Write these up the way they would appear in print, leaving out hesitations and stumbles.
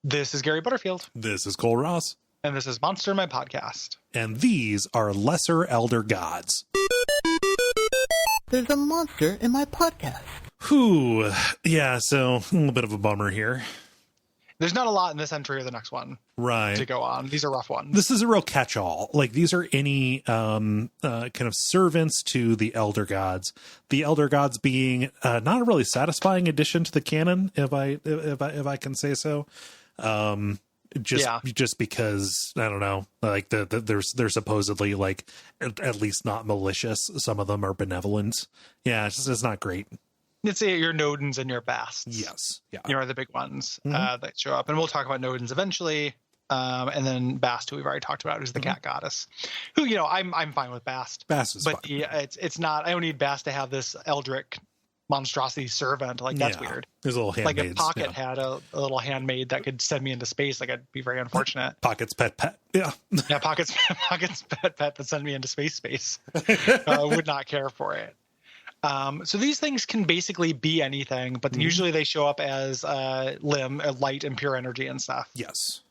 This is Gary Butterfield. This is Cole Ross. And this is Monster My Podcast. And these are lesser elder gods. There's a monster in my podcast. Whew. Yeah, so a little bit of a bummer here. There's not a lot in this entry or the next one to go on. These are rough ones. This is a real catch-all. Like, these are any kind of servants to the elder gods. The elder gods being not a really satisfying addition to the canon, if I can say so. Just because, I don't know, like they're supposedly like at least not malicious. Some of them are benevolent. Yeah, it's not great. Let's say your Nodens and your Basts. Yes. Yeah. You know, the big ones that show up. And we'll talk about Nodens eventually. And then Bast, who we've already talked about, is the cat goddess. Who, you know, I'm fine with Bast. Bast is fine. But it's not, I don't need Bast to have this eldritch monstrosity servant. Like, that's weird. There's a little handmaid. Like if Pocket had a little handmaid that could send me into space, like, I'd be very unfortunate. Pocket's pet. Yeah. Yeah, Pocket's pet that send me into space. Would not care for it. So these things can basically be anything, but usually they show up as light and pure energy and stuff. Yes.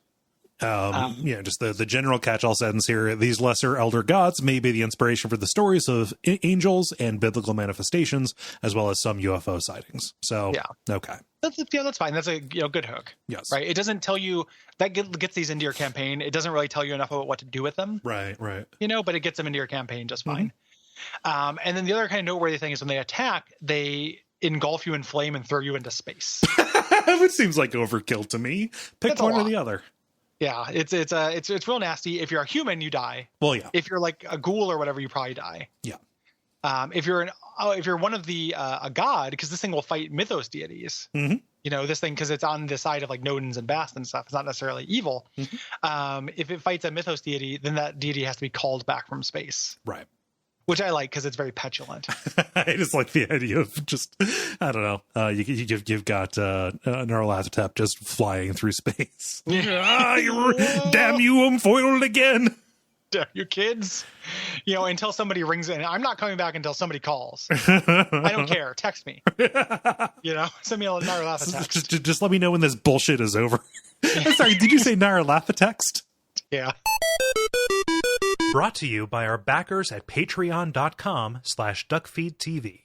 Just the general catch-all sentence here. These lesser elder gods may be the inspiration for the stories of angels and biblical manifestations, as well as some UFO sightings. So, okay. That's fine. That's a good hook. Yes. Right. It doesn't tell you that gets these into your campaign. It doesn't really tell you enough about what to do with them. Right. But it gets them into your campaign just fine. And then the other kind of noteworthy thing is when they attack, they engulf you in flame and throw you into space. It seems like overkill to me. Pick one or the other. Yeah, it's real nasty. If you're a human, you die. Well, yeah. If you're like a ghoul or whatever, you probably die. Yeah. If you're one of the a god, because this thing will fight mythos deities. Mm-hmm. You know, this thing, because it's on the side of like Nodens and Bast and stuff. It's not necessarily evil. Mm-hmm. If it fights a mythos deity, then that deity has to be called back from space. Right. Which I like because it's very petulant. I just like the idea of just, I don't know, you've got Nyarlathotep just flying through space. Damn you, I'm foiled again. Damn you, kids. You know, until somebody rings in. I'm not coming back until somebody calls. I don't care. Text me. You know, send me a Nyarlathotep. Just let me know when this bullshit is over. Sorry, did you say Nyarlathotep? Yeah. Brought to you by our backers at patreon.com/Duckfeed.tv.